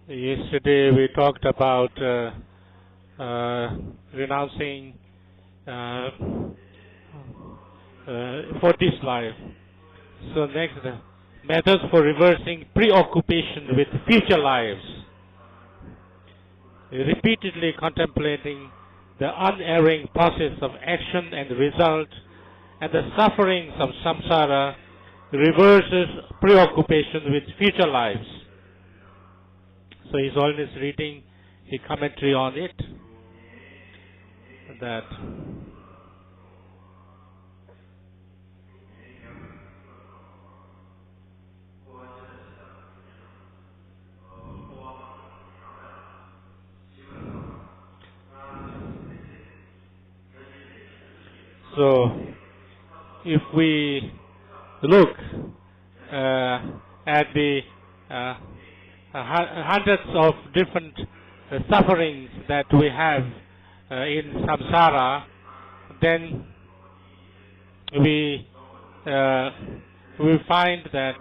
Yesterday we talked about renouncing uh, for this life. So next, methods for reversing preoccupation with future lives. Repeatedly contemplating the unerring process of action and result and the sufferings of samsara reverses preoccupation with future lives. So His Holiness reading a commentary on it that so if we look at the hundreds of different sufferings that we have in samsara, then we find that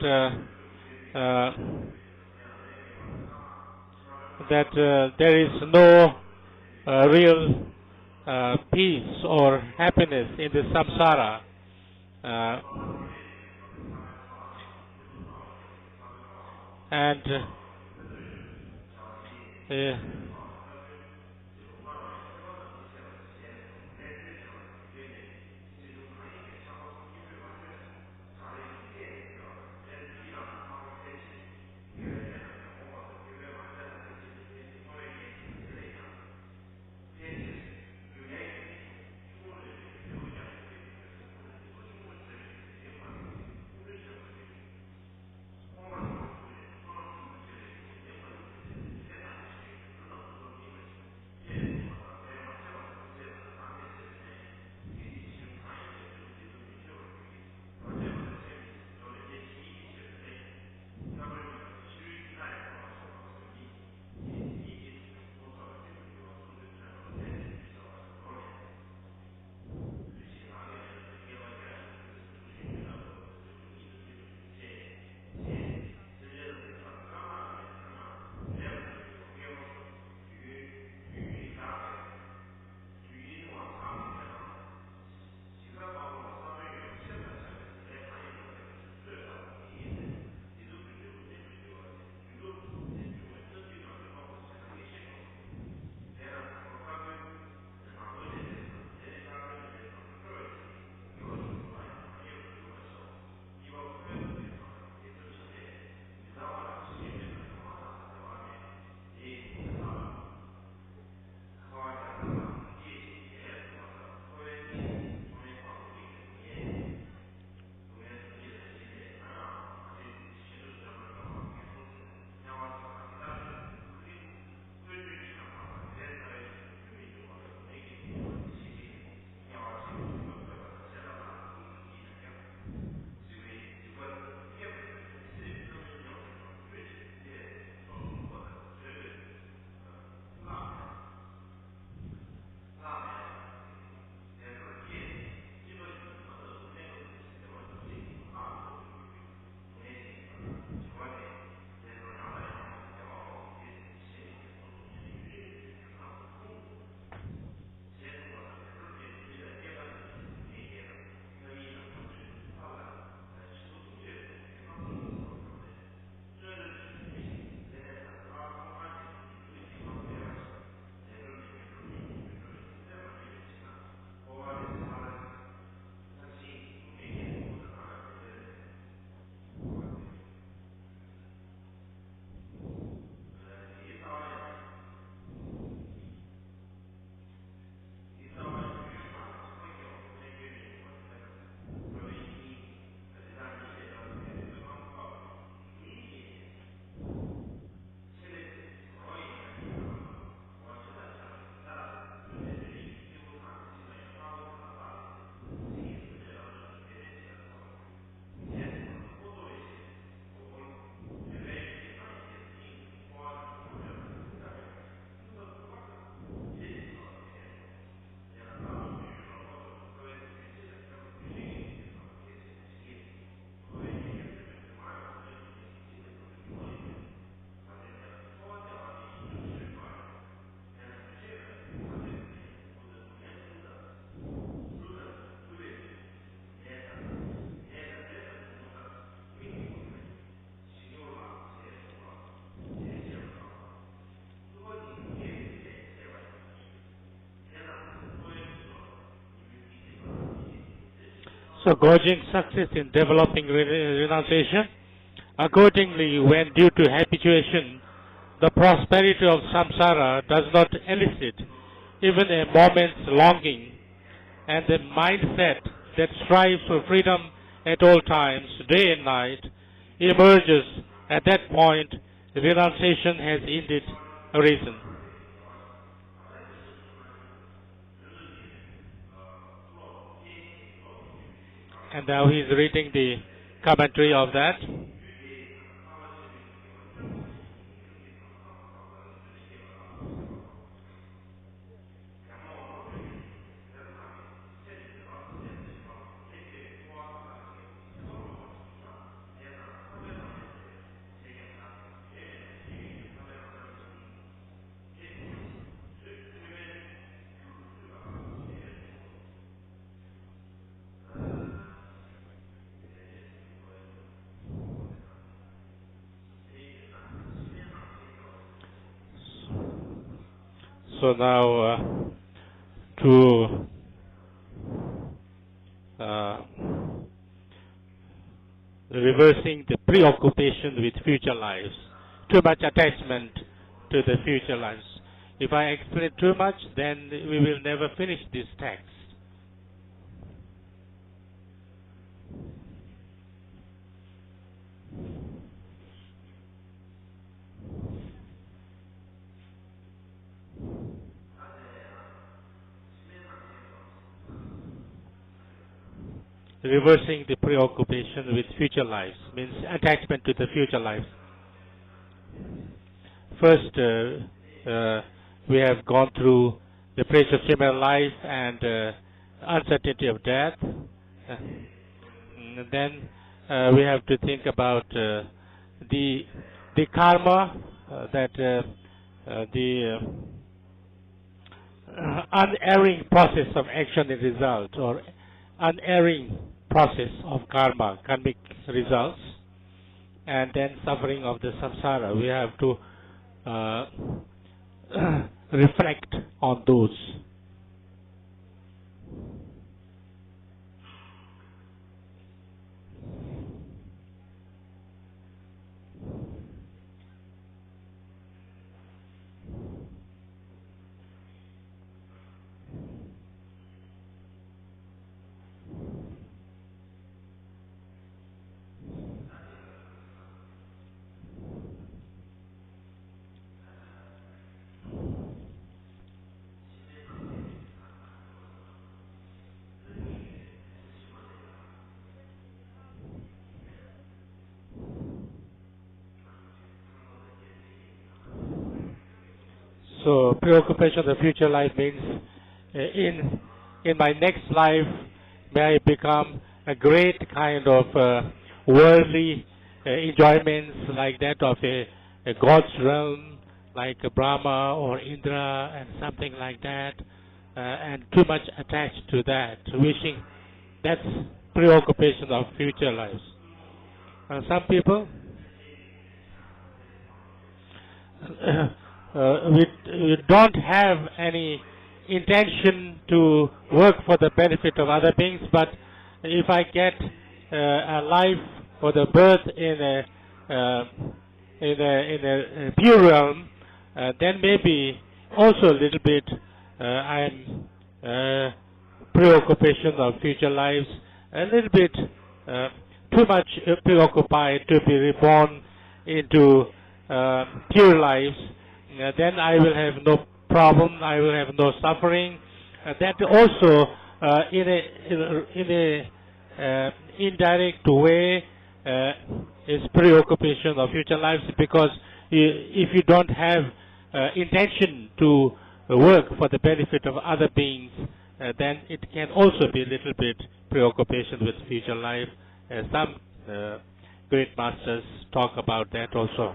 there is no real peace or happiness in the samsara. And So gauging success in developing renunciation, accordingly, when due to habituation, the prosperity of samsara does not elicit even a moment's longing, and the mindset that strives for freedom at all times, day and night, emerges. At that point, renunciation has indeed arisen. And now he is reading the commentary of that. So now to reversing the preoccupation with future lives, too much attachment to the future lives. If I explain too much, then we will never finish this text. Reversing the preoccupation with future lives means attachment to the future lives. First, we have gone through the precious human life and uncertainty of death. Then we have to think about the karma that the unerring process of action and result, or unerring process of karma, karmic results, and then suffering of the samsara. We have to reflect on those. So preoccupation of the future life means in my next life may I become a great kind of worldly enjoyments like that of a God's realm, like a Brahma or Indra and something like that, and too much attached to that, wishing. That's preoccupation of future lives. Some people we don't have any intention to work for the benefit of other beings, but if I get a life for the birth in a pure realm, then maybe also a little bit I'm preoccupation of future lives, a little bit too much preoccupied to be reborn into pure lives. Then I will have no problem, I will have no suffering. That also in a indirect way is preoccupation of future lives, because if you don't have intention to work for the benefit of other beings, then it can also be a little bit preoccupation with future life. Some great masters talk about that also.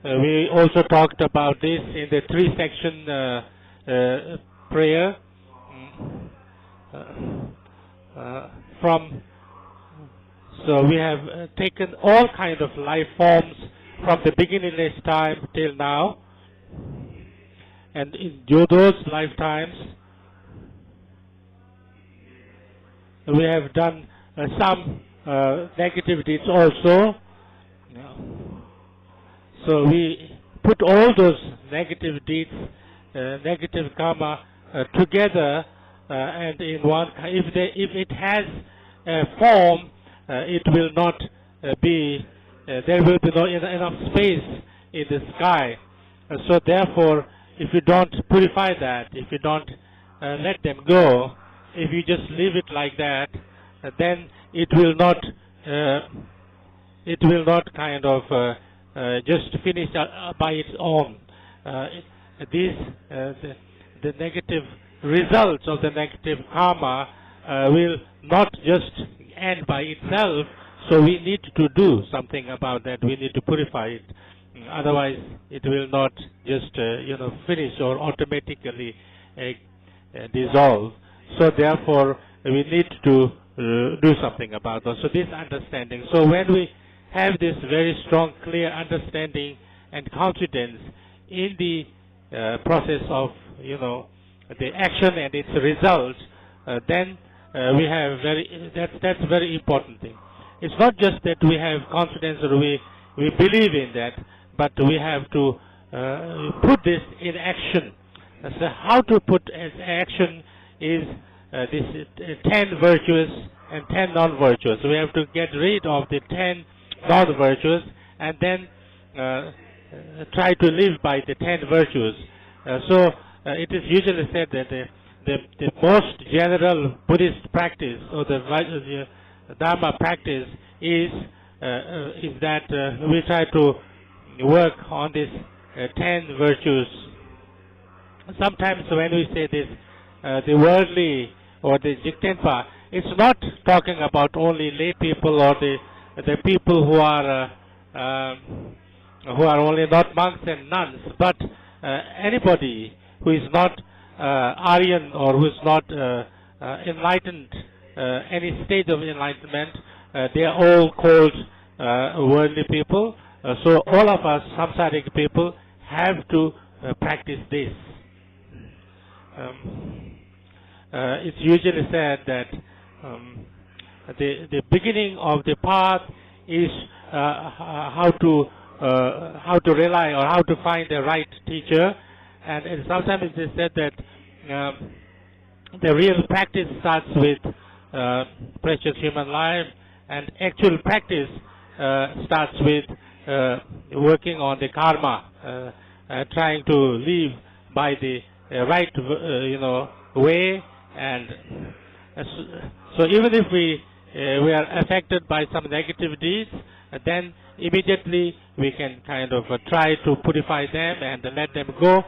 We also talked about this in the 3-section prayer. So we have taken all kinds of life forms from the beginningless time till now. and in those lifetimes we have done some negative deeds also. So we put all those negative deeds, negative karma together, and in one. If it has a form, it will not be. There will be no enough space in the sky. So therefore, if you don't purify that, if you don't let them go, if you just leave it like that, then it will not. It will not kind of just finish by its own. The negative results of the negative karma will not just end by itself. So we need to do something about that. We need to purify it. Otherwise, it will not just finish or automatically dissolve. So therefore, we need to do something about that. So this understanding. So when we have this very strong, clear understanding and confidence in the process of the action and its results, then we have that's very important thing. It's not just that we have confidence or we believe in that, but we have to put this in action. So how to put as action is this 10 virtuous and 10 non-virtuous. We have to get rid of the 10 non-virtuous and then try to live by the 10 virtues. So it is usually said that the most general Buddhist practice or the Dharma practice is that we try to work on these 10 virtues. Sometimes when we say this, the worldly or the Jigtenpa, it's not talking about only lay people or the people who are only not monks and nuns, but anybody who is not Aryan or who is not enlightened, any stage of enlightenment, they are all called worldly people. So all of us samsaric people have to practice this. It's usually said that the beginning of the path is how to rely or how to find the right teacher, and sometimes it is said that the real practice starts with precious human life, and actual practice starts with working on the karma, trying to live by the right way, and so even if we are affected by some negative deeds, then immediately we can kind of try to purify them and let them go.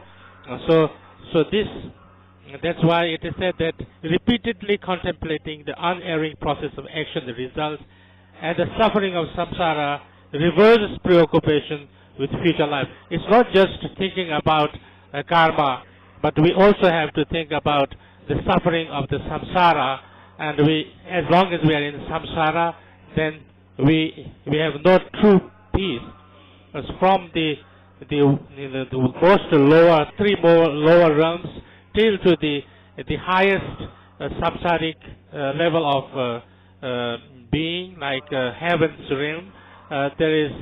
That's why it is said that repeatedly contemplating the unerring process of action, the results, and the suffering of samsara reverses preoccupation with future life. It's not just thinking about karma, but we also have to think about the suffering of the samsara, and as long as we are in samsara, then we have no true peace. As from the most lower, three more lower realms till to the highest samsaric level of being, like heaven's realm, there is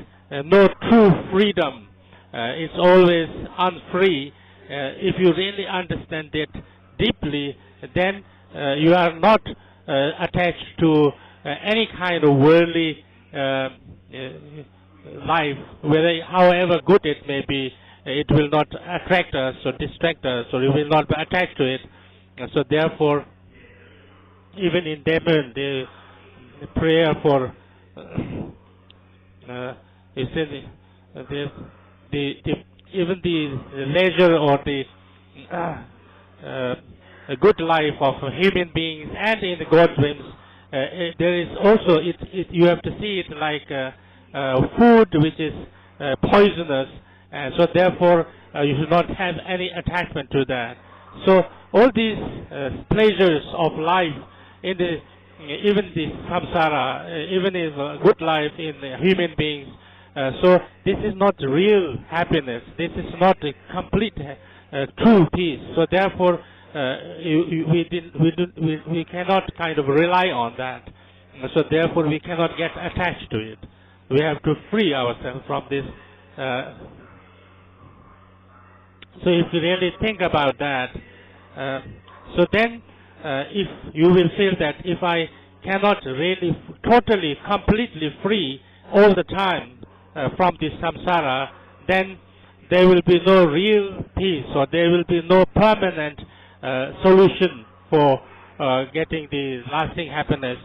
no true freedom. It's always unfree. If you really understand it deeply, then you are not attached to any kind of worldly life, however good it may be. It will not attract us or distract us, or we will not be attached to it. So therefore, even in Demon, the prayer for even the leisure or the good life of human beings and in the God's realms, there is also you have to see it like food which is poisonous, and so therefore you should not have any attachment to that. So all these pleasures of life in even the samsara, even in good life in human beings, so this is not real happiness. This is not a complete true peace. So therefore, we cannot kind of rely on that. So therefore, we cannot get attached to it. We have to free ourselves from this. So if you really think about that, so then if you will feel that if I cannot really totally, completely free all the time from this samsara, then there will be no real peace, or there will be no permanent solution for getting the lasting happiness.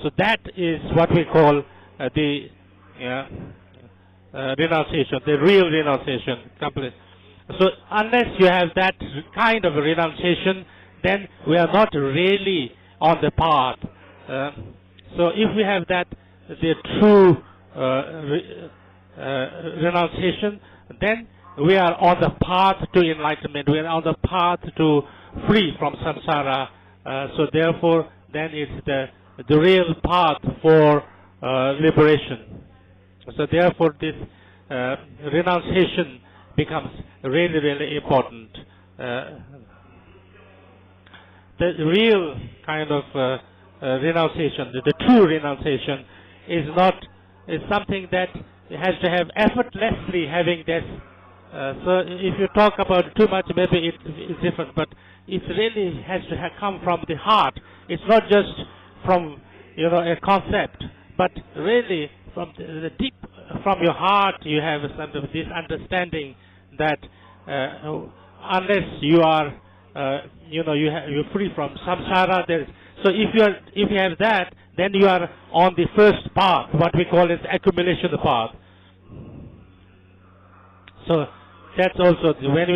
So that is what we call the renunciation, the real renunciation. Complete. So unless you have that kind of renunciation, then we are not really on the path. So if we have that, the true renunciation, then we are on the path to enlightenment. We are on the path to free from samsara. So therefore, then it's the real path for liberation. So therefore, this renunciation becomes really, really important. The real kind of renunciation, the true renunciation, is something that has to have effortlessly having this. So if you talk about it too much, maybe it's different, but it really has to come from the heart. It's not just from a concept, but really from the deep, from your heart, you have some of this understanding that unless you are, you're free from samsara. So if you have that, then you are on the first path, what we call is accumulation path. So that's also when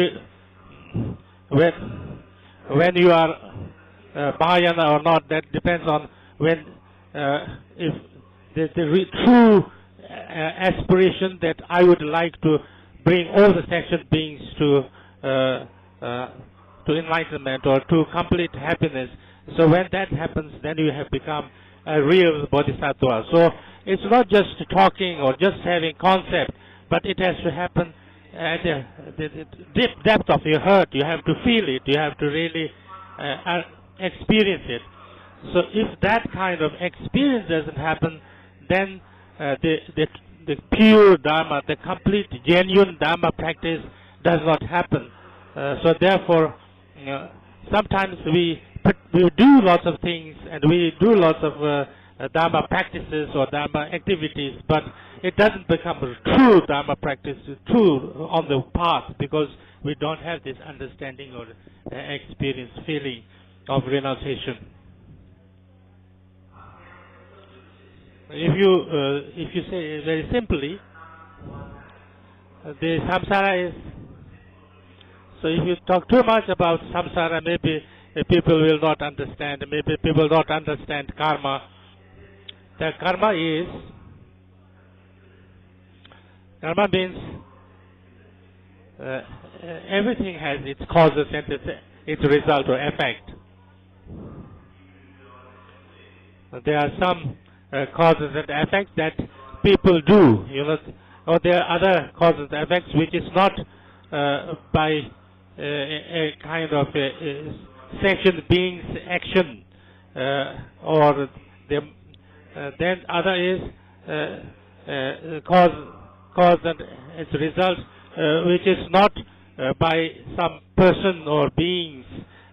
you are Mahayana or not. That depends on when if the true aspiration that I would like to bring all the sentient beings to enlightenment or to complete happiness. So when that happens, then you have become a real bodhisattva. So it's not just talking or just having concept, but it has to happen at the deep depth of your heart. You have to feel it. You have to really experience it. So if that kind of experience doesn't happen, then the pure Dharma, the complete, genuine Dharma practice does not happen. So therefore, sometimes we do lots of things and we do lots of Dharma practices or Dharma activities, but it doesn't become a true Dharma practice, true on the path, because we don't have this understanding or experience, feeling of renunciation. If you say very simply, the samsara is. So if you talk too much about samsara, maybe people will not understand. Maybe people don't understand karma. The karma means everything has its causes and its result or effect. There are some causes and effects that people do, or there are other causes and effects which is not by a kind of sentient being's action, or then other is cause and its result, which is not by some person or being's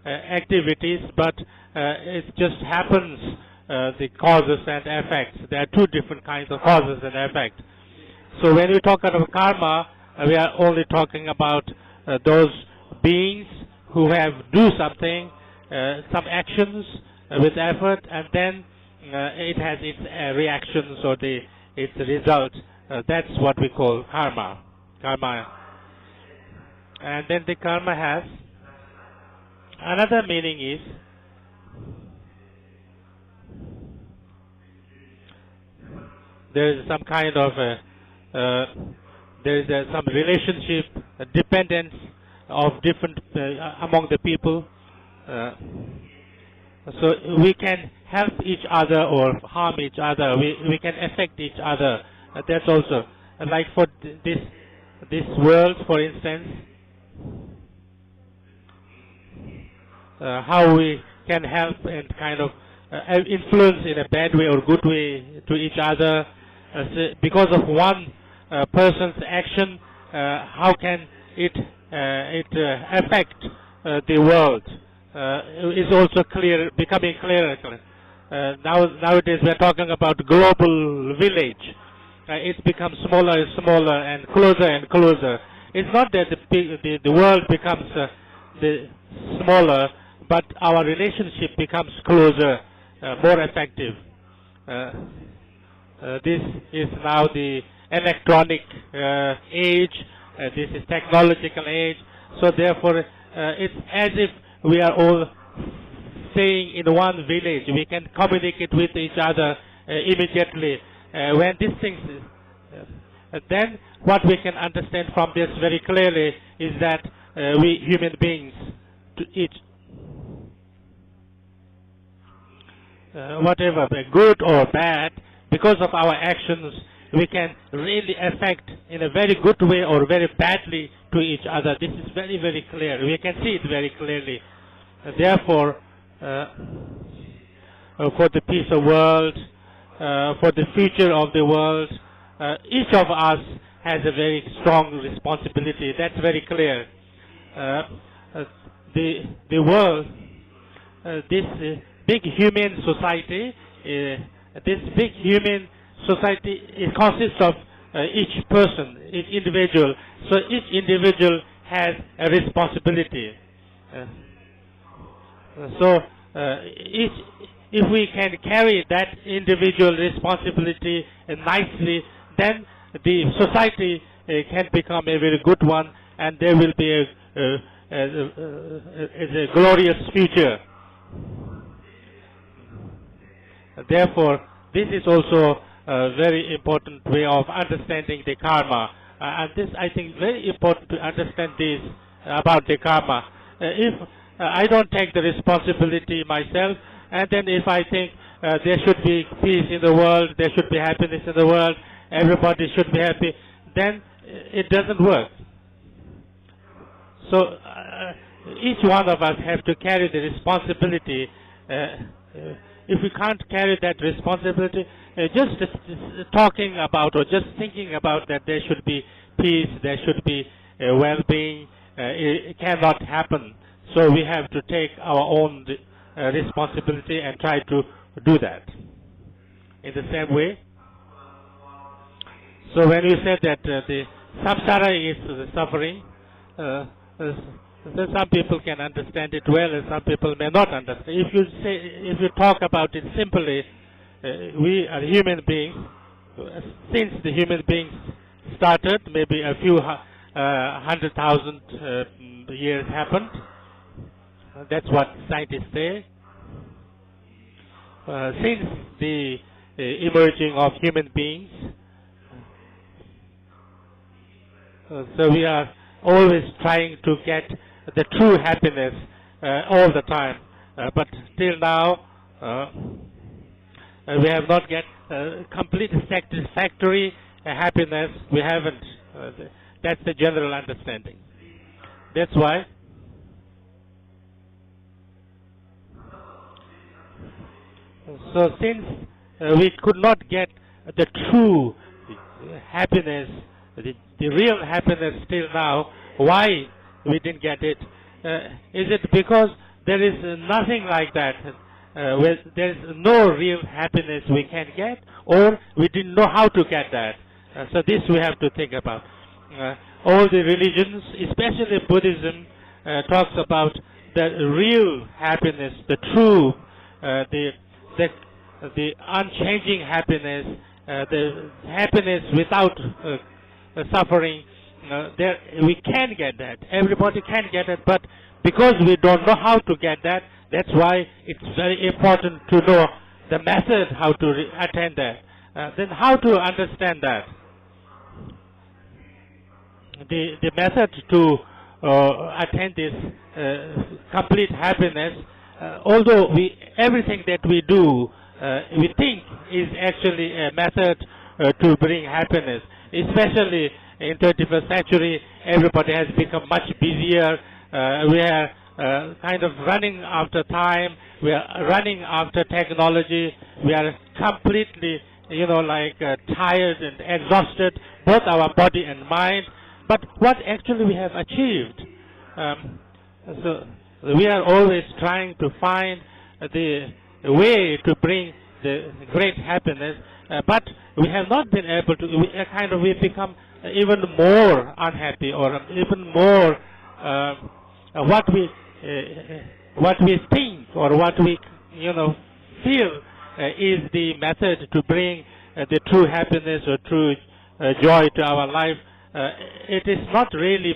activities, but it just happens. The causes and effects. There are two different kinds of causes and effects. So when we talk about karma, we are only talking about those beings who do something, some actions with effort, and then it has its reactions or its result. That's what we call karma. And then the karma has another meaning is there is some kind of there is some relationship, dependence of different among the people. So we can help each other or harm each other. We can affect each other. That's also like for this world, for instance. how we can help and kind of influence in a bad way or good way to each other. Because of one person's action, how can it affect the world? Is also becoming clearer. Nowadays we are talking about global village. It's become smaller and smaller and closer. It's not that the world becomes smaller, but our relationship becomes closer, more effective. This is now the electronic age. This is technological age. So therefore, it's as if we are all staying in one village. We can communicate with each other immediately. When these things, then what we can understand from this very clearly is that we human beings, whatever, good or bad, because of our actions, we can really affect in a very good way or very badly to each other. This is very, very clear. We can see it very clearly. Therefore, for the peace of the world, for the future of the world, each of us has a very strong responsibility. That's very clear. The world, this big human society, it consists of each person, each individual. So each individual has a responsibility. If we can carry that individual responsibility nicely, then the society can become a very good one, and there will be a glorious future. Therefore, this is also a very important way of understanding the karma. And this, I think, very important to understand this about the karma. If I don't take the responsibility myself, and then if I think there should be peace in the world, there should be happiness in the world, everybody should be happy, then it doesn't work. So each one of us have to carry the responsibility. If we can't carry that responsibility, just talking about or just thinking about that there should be peace, there should be well-being, it cannot happen. So we have to take our own responsibility and try to do that. In the same way, so when we said that the samsara is the suffering, some people can understand it well and some people may not understand. If you talk about it simply, we are human beings. Since the human beings started, maybe a few 100,000 years happened. That's what scientists say. Since the emerging of human beings, so we are always trying to get the true happiness all the time. But till now, we have not get complete satisfactory happiness. We haven't. That's the general understanding. That's why so since we could not get the true happiness, the real happiness till now, why we didn't get it? Is it because there is nothing like that? There is no real happiness we can get, or we didn't know how to get that? So this we have to think about. All the religions, especially Buddhism, talks about the real happiness, the true, the unchanging happiness, the happiness without suffering. We can get that. Everybody can get it, but because we don't know how to get that, that's why it's very important to know the method how to attain that. Then how to understand that? The method to attain this complete happiness, although everything that we do, we think is actually a method to bring happiness. Especially in 21st century, everybody has become much busier. We are kind of running after time. We are running after technology. We are completely, tired and exhausted, both our body and mind. But what actually we have achieved? So we are always trying to find the way to bring the great happiness, but we have not been able to. We become even more unhappy, or even more what we think or what we feel is the method to bring the true happiness or true joy to our life. It is not really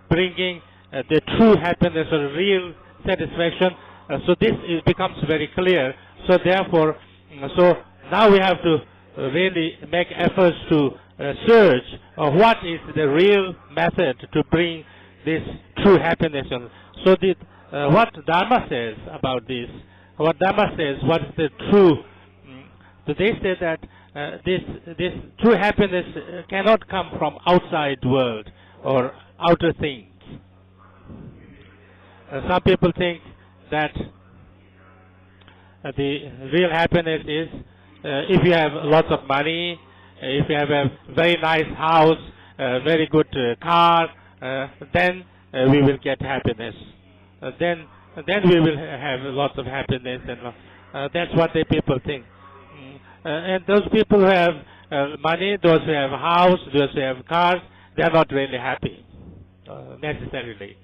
bringing the true happiness or real satisfaction. So this becomes very clear. So therefore, now we have to really make efforts to search what is the real method to bring this true happiness. So what Dharma says about this, what Dharma says, what is the true, so they say that this true happiness cannot come from outside world or outer things. Some people think that the real happiness is if you have lots of money, if you have a very nice house, a very good car, then we will get happiness. Then we will have lots of happiness, and that's what the people think. And those people who have money, those who have a house, those who have cars, they are not really happy necessarily.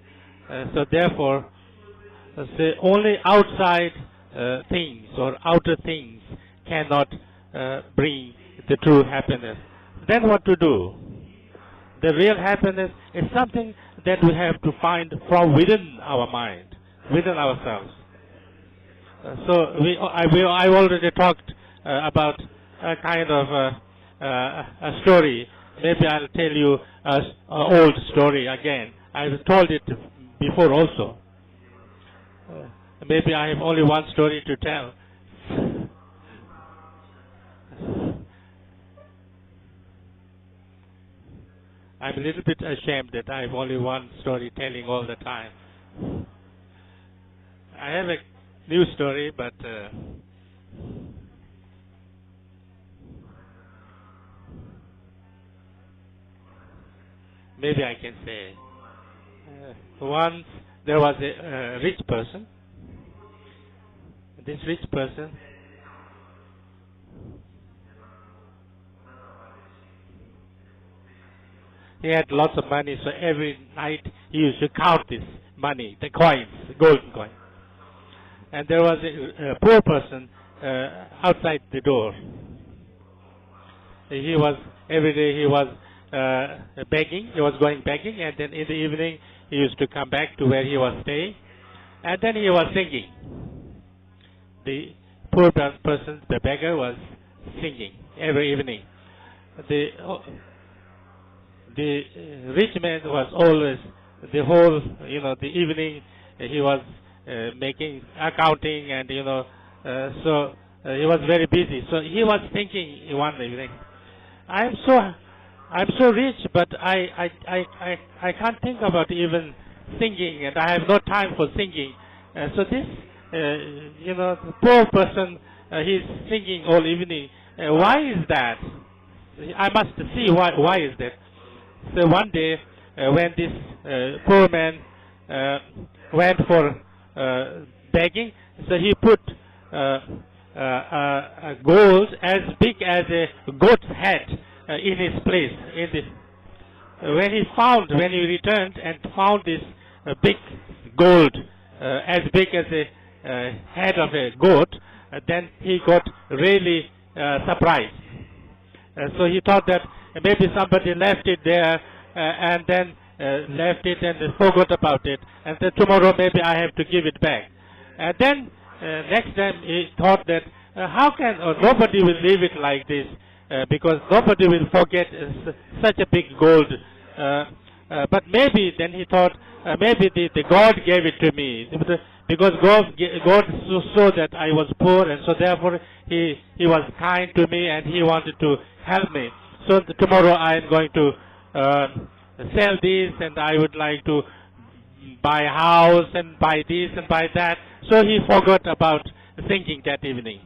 So therefore, the only outside things or outer things cannot bring the true happiness. Then what to do? The real happiness is something that we have to find from within our mind, within ourselves. So I've already talked about a kind of a story. Maybe I'll tell you an old story again. I've told it before also. Maybe I have only one story to tell. I'm a little bit ashamed that I have only one story telling all the time. I have a new story, but maybe I can say. Once there was a rich person. This rich person he had lots of money, so every night he used to count this money, the coins, the golden coin. And there was a poor person outside the door. He was, every day he was begging, he was going begging, and then in the evening he used to come back to where he was staying, and then he was singing. The poor person, the beggar, was singing every evening. The rich man was always, the whole, the evening, he was making accounting, and so he was very busy. So he was thinking one evening, I'm so rich, but I can't think about even singing, and I have no time for singing. So this, the poor person, he's singing all evening. Why is that? I must see why is that. So one day, when this poor man went for begging, so he put gold as big as a goat's head in his place. When he returned and found this big gold as big as a head of a goat, then he got really surprised. So he thought that maybe somebody left it there and then left it and forgot about it, and then tomorrow maybe I have to give it back. And then next time he thought that how can nobody will leave it like this because nobody will forget such a big gold. But maybe then he thought maybe the God gave it to me because God saw that I was poor, and so therefore he was kind to me and he wanted to help me. So tomorrow I am going to sell this, and I would like to buy a house and buy this and buy that. So he forgot about thinking that evening.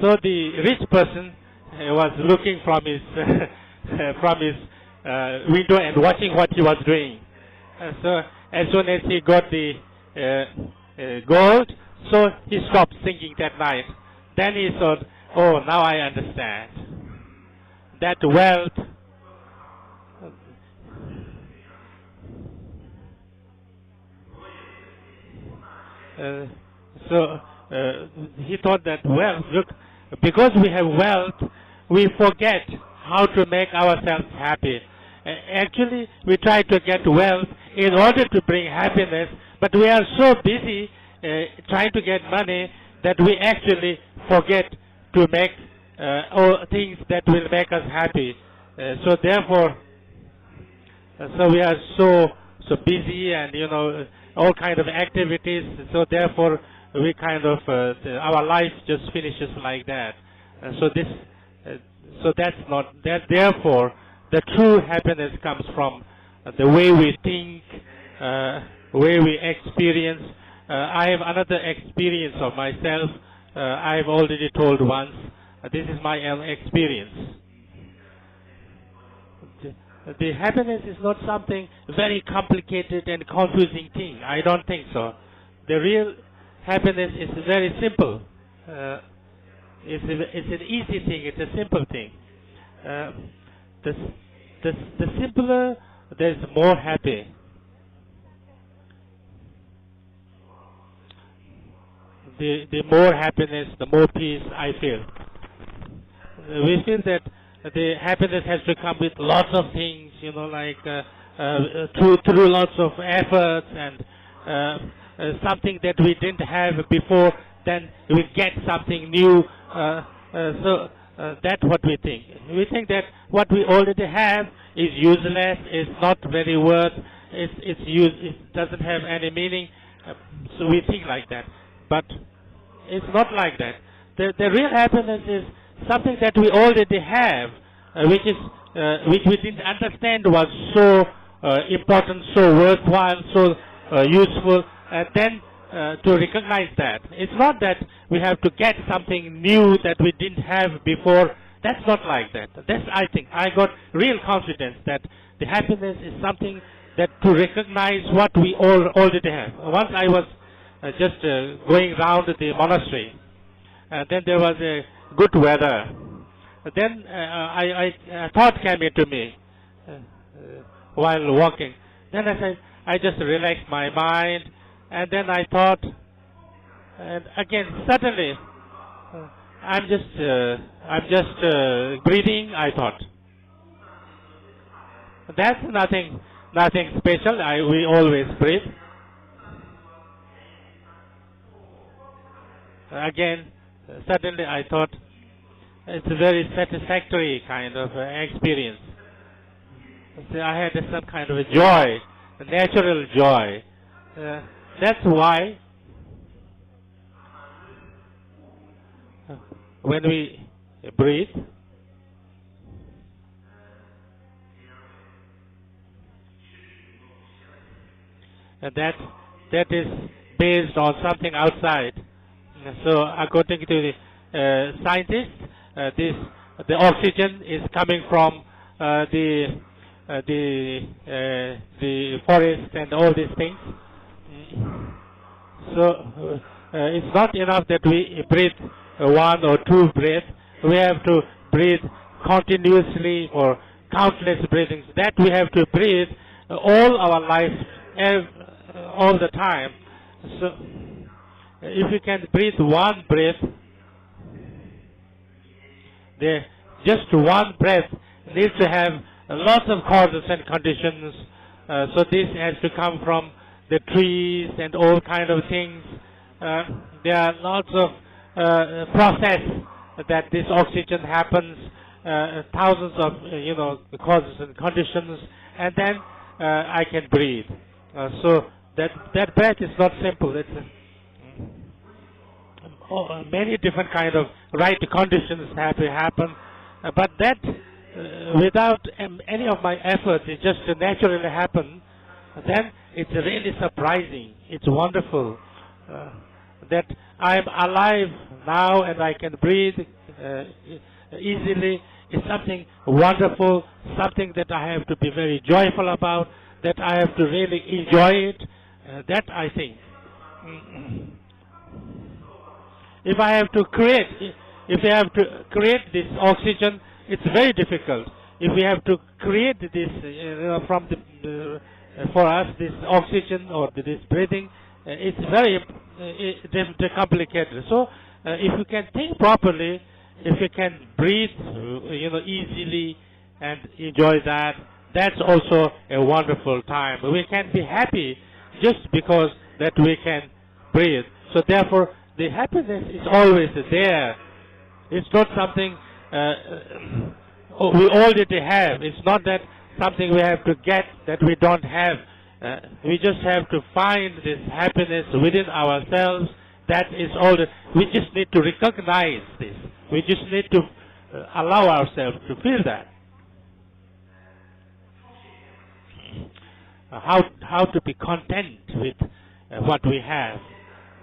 So the rich person was looking from his window and watching what he was doing. So as soon as he got the gold, so he stopped thinking that night. Then he thought, oh, now I understand. That wealth he thought that, well, look, because we have wealth, we forget how to make ourselves happy. Actually, we try to get wealth in order to bring happiness, but we are so busy trying to get money that we actually forget to make things that will make us happy. So therefore, so we are so busy and, you know, all kind of activities. So therefore, we kind of, our life just finishes like that. So that's not, that therefore, the true happiness comes from the way we think, way we experience. I have another experience of myself. I have already told once. This is my own experience. The happiness is not something very complicated and confusing thing. I don't think so. The real happiness is very simple. It's an easy thing. It's a simple thing. The simpler, there's more happy. The more happiness, the more peace I feel. We feel that the happiness has to come with lots of things, you know, like through lots of efforts and something that we didn't have before, then we get something new. So that's what we think. We think that what we already have is useless, is not very worth, it doesn't have any meaning. So we think like that. But it's not like that. The real happiness is something that we already have, which we didn't understand was so important, so worthwhile, so useful, and then to recognize that. It's not that we have to get something new that we didn't have before. That's not like that. That's, I think, I got real confidence that the happiness is something that to recognize what we all already have. Once I was just going around the monastery, then there was a good weather. Then a thought came into me while walking. Then I said, I just relaxed my mind, and then I thought, and again suddenly, I'm just breathing. I thought that's nothing special. We always breathe. Again, suddenly I thought it's a very satisfactory kind of experience. So I had some kind of a joy, a natural joy. That's why when we breathe, that is based on something outside. So according to the scientists, the oxygen is coming from the forest and all these things. So it's not enough that we breathe one or two breaths. We have to breathe continuously for countless breathings. That we have to breathe all our life, all the time. So if you can breathe one breath, just one breath needs to have lots of causes and conditions. So this has to come from the trees and all kind of things. There are lots of process that this oxygen happens, thousands of causes and conditions, and then I can breathe. So that breath is not simple. It's many different kind of right conditions have to happen, but that without any of my efforts, it just naturally happen, then it's really surprising. It's wonderful that I'm alive now and I can breathe easily. It's something wonderful, something that I have to be very joyful about, that I have to really enjoy it. That I think. If I have to create this oxygen, it's very difficult. If we have to create this from for us, this oxygen or this breathing, it's very complicated. So if you can think properly, if you can breathe, easily and enjoy that, that's also a wonderful time. We can be happy just because that we can breathe. So therefore, the happiness is always there. It's not something we already have. It's not that something we have to get that we don't have. We just have to find this happiness within ourselves. That is all. We just need to recognize this. We just need to allow ourselves to feel that. How to be content with what we have.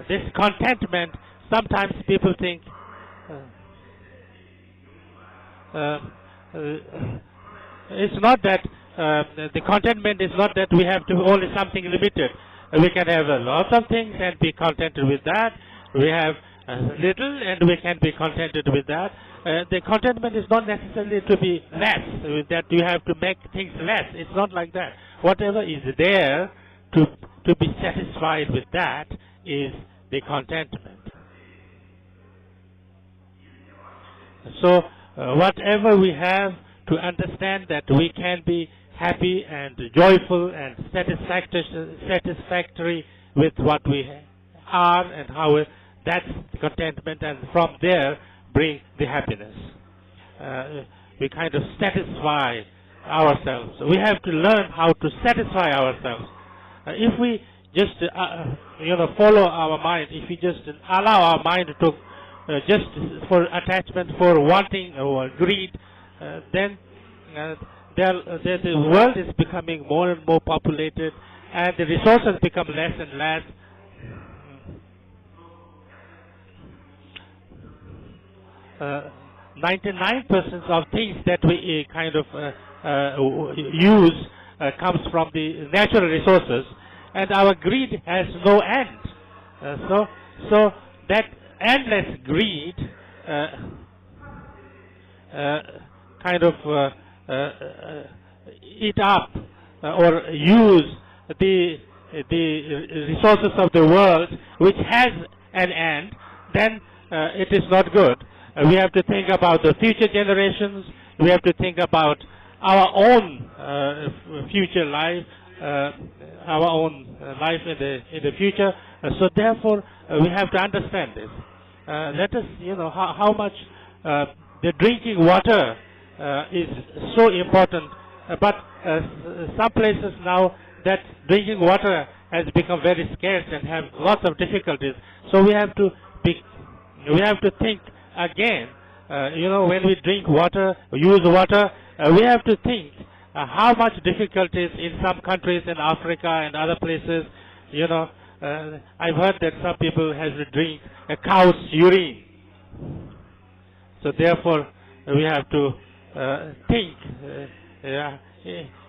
This contentment, sometimes people think it's not that the contentment is not that we have to only something limited. We can have a lot of things and be contented with that. We have little and we can be contented with that. The contentment is not necessarily to be less, that you have to make things less. It's not like that. Whatever is there, to be satisfied with that is the contentment. So whatever we have, to understand that we can be happy and joyful and satisfactory with what we are and how that's the contentment, and from there bring the happiness. We kind of satisfy ourselves. We have to learn how to satisfy ourselves. If we just follow our mind, if we just allow our mind to just for attachment, for wanting or greed, then the world is becoming more and more populated, and the resources become less and less. 99% of things that we kind of use comes from the natural resources, and our greed has no end. So that endless greed kind of eat up or use the resources of the world, which has an end, then it is not good. We have to think about the future generations. We have to think about our own future life, our own life in the future. So therefore, we have to understand this. Let us, how much the drinking water is so important. But some places now that drinking water has become very scarce and have lots of difficulties. So we have to think again. When we drink water, use water, we have to think how much difficulties in some countries in Africa and other places. I've heard that some people have to drink a cow's urine. So therefore, we have to think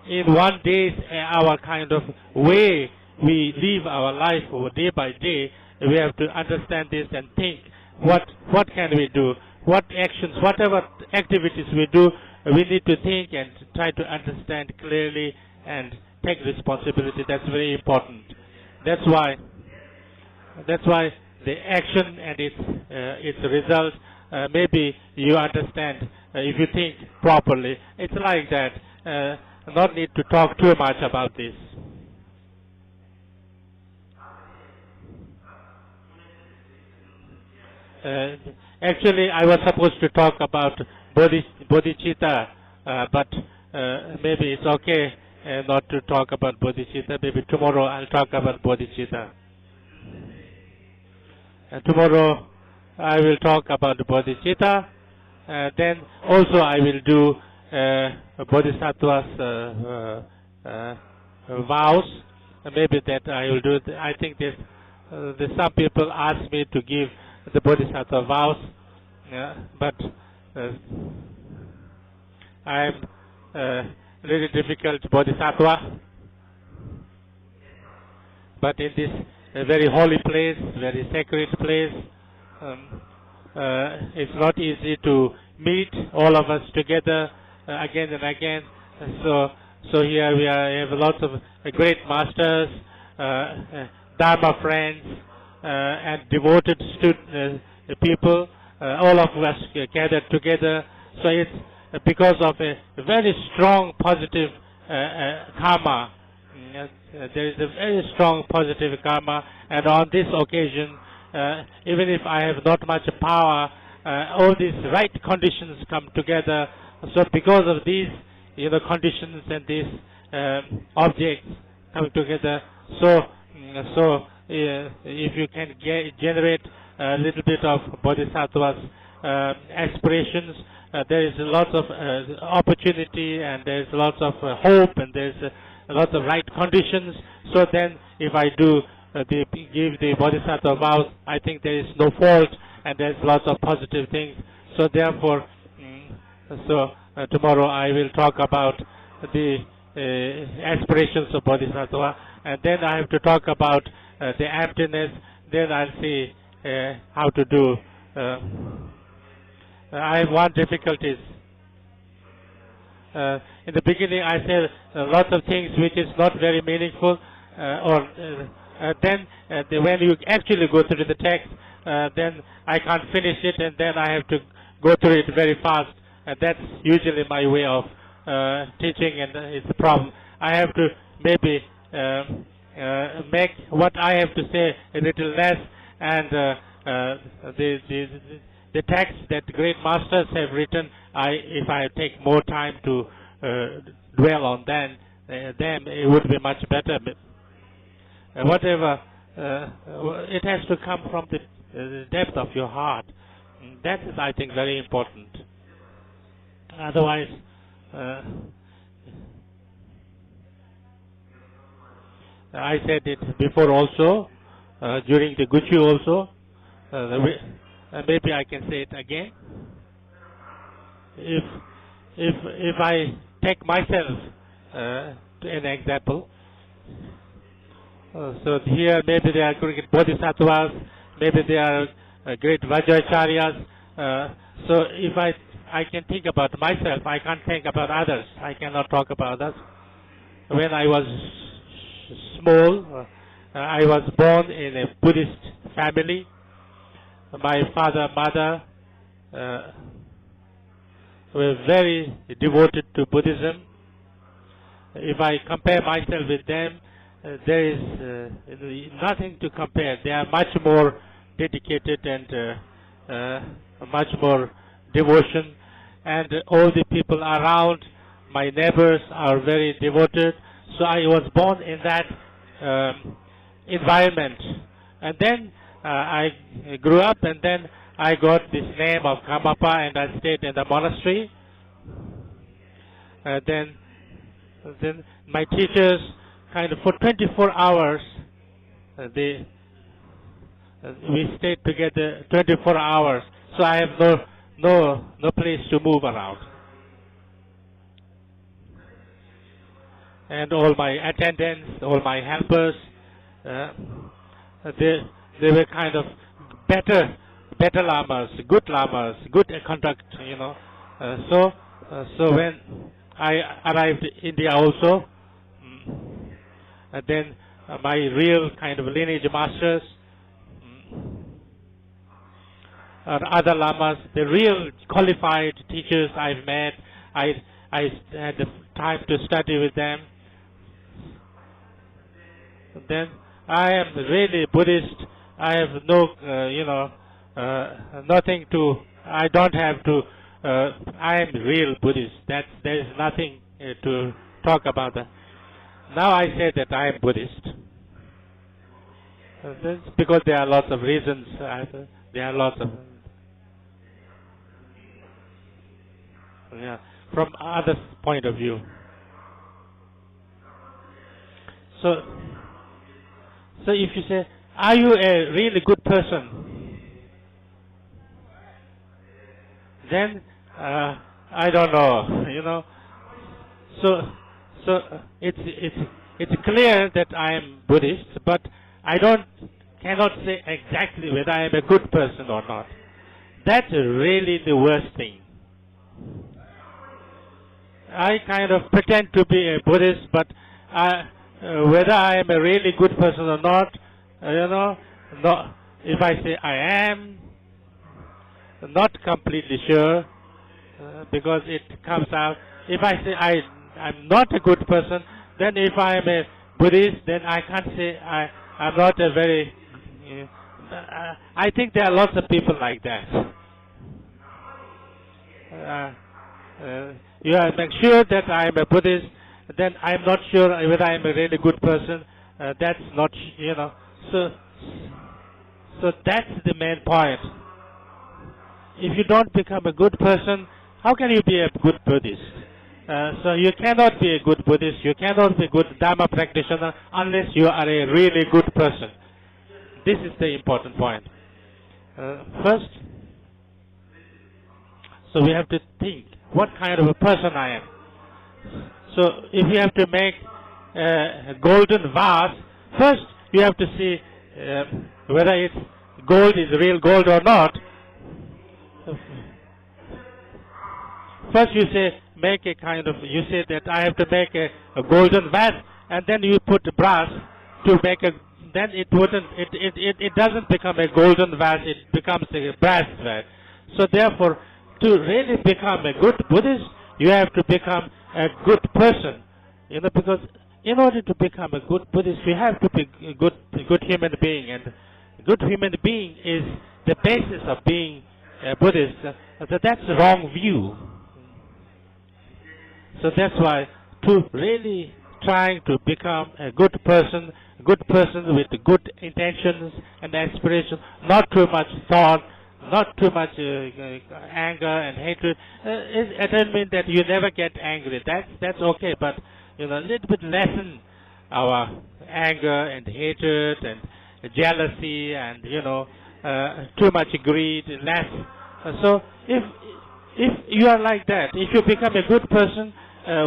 in one day our kind of way we live our life day by day. We have to understand this and think what can we do, what actions, whatever activities we do, we need to think and try to understand clearly and take responsibility. That's very important. That's why the action and its result, maybe you understand if you think properly. It's like that. Not need to talk too much about this. Actually, I was supposed to talk about bodhicitta, but maybe it's okay not to talk about bodhicitta. Maybe tomorrow I'll talk about bodhicitta. And tomorrow I will talk about bodhicitta. Then also I will do Bodhisattva's vows. Maybe that I will do it. I think there's some people ask me to give the Bodhisattva vows, but I am really difficult Bodhisattva. But in this very holy place, very sacred place, it's not easy to meet all of us together again and again. So here we have lots of great masters, Dharma friends, and devoted people, all of us gathered together. So it's because of a very strong positive karma. There is a very strong positive karma, and on this occasion, even if I have not much power, all these right conditions come together. So because of these, conditions and these objects coming together, so if you can generate a little bit of Bodhisattva's aspirations, there is lots of opportunity, and there is lots of hope, and there is lots of right conditions. So then, if I do give the Bodhisattva vows, I think there is no fault, and there's lots of positive things. So therefore, tomorrow I will talk about the aspirations of Bodhisattva, and then I have to talk about the emptiness. Then I'll see how to do. I have one difficulties. In the beginning, I said lots of things which is not very meaningful, then when you actually go through the text, then I can't finish it, and then I have to go through it very fast. That's usually my way of teaching, and it's a problem. I have to maybe make what I have to say a little less, and the text that great masters have written, if I take more time to dwell on them, it would be much better. Whatever, it has to come from the depth of your heart. That is, I think, very important. Otherwise, I said it before also, during the Guchu also, maybe I can say it again. If I take myself an example, so here maybe they are great Bodhisattvas, maybe they are great Vajracharyas. So if I can think about myself, I can't think about others. I cannot talk about others. When I was small, I was born in a Buddhist family. My father, mother were very devoted to Buddhism. If I compare myself with them, there is nothing to compare. They are much more dedicated and much more devotion. And all the people around, my neighbors, are very devoted. So I was born in that environment. And then I grew up, and then I got this name of Karmapa, and I stayed in the monastery. Then my teachers, kind of for 24 hours, we stayed together 24 hours. So I have no place to move around. And all my attendants, all my helpers, they were kind of better lamas, good conduct, So when I arrived in India also, and then my real kind of lineage masters, or other lamas, the real qualified teachers I've met, I had the time to study with them. Then I am really Buddhist. I have nothing to. I don't have to. I am real Buddhist. There is nothing to talk about that. Now I say that I am Buddhist. That's because there are lots of reasons. There are lots of. Yeah. from others' point of view. So if you say, are you a really good person? Then I don't know, you know. So it's clear that I am Buddhist, but I cannot say exactly whether I am a good person or not. That's really the worst thing. I kind of pretend to be a Buddhist, but whether I am a really good person or not, you know, no, if I say I am, not completely sure, because it comes out. If I say I'm not a good person, then if I am a Buddhist, then I can't say I'm not a very. I think there are lots of people like that. You make sure that I am a Buddhist, then I'm not sure whether I am a really good person. That's not, you know. So that's the main point. If you don't become a good person, how can you be a good Buddhist? So you cannot be a good Buddhist, you cannot be a good Dharma practitioner unless you are a really good person. This is the important point. First, so we have to think, what kind of a person I am? So if you have to make a golden vase, first you have to see whether it's gold is real gold or not. First you say, you say that I have to make a golden vase, and then you put brass to make then it doesn't become a golden vase, it becomes a brass vase. So therefore, to really become a good Buddhist, you have to become a good person. You know, because in order to become a good Buddhist, you have to be a good human being, and a good human being is the basis of being a Buddhist. So that's the wrong view. So that's why, to really trying to become a good person with good intentions and aspirations, not too much thought, not too much anger and hatred. It doesn't mean that you never get angry. That's okay, but you know, a little bit lessen our anger and hatred and jealousy and you know too much greed, less. So if you are like that, if you become a good person,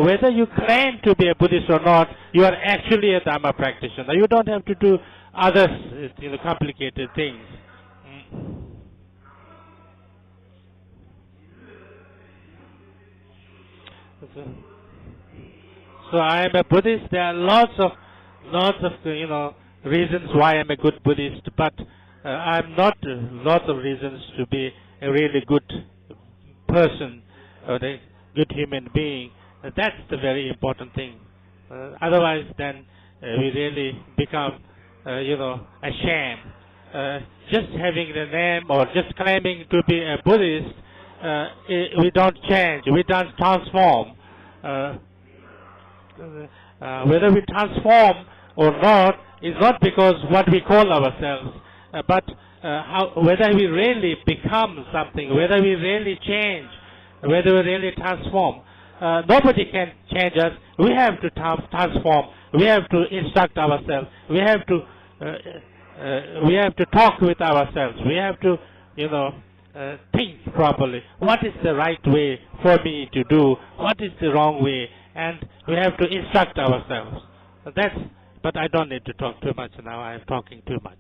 whether you claim to be a Buddhist or not, you are actually a Dharma practitioner. You don't have to do other complicated things. So I am a Buddhist. There are lots of reasons why I'm a good Buddhist, but I'm not lots of reasons to be a really good person or a good human being. That's the very important thing. Otherwise, then we really become, a sham. Just having the name or just claiming to be a Buddhist, we don't change, we don't transform. Whether we transform or not is not because what we call ourselves, but whether we really become something, whether we really change, whether we really transform. Nobody can change us. We have to transform. We have to instruct ourselves. We have to talk with ourselves. We have to, think properly. What is the right way for me to do? What is the wrong way? And we have to instruct ourselves. But I don't need to talk too much now. I am talking too much.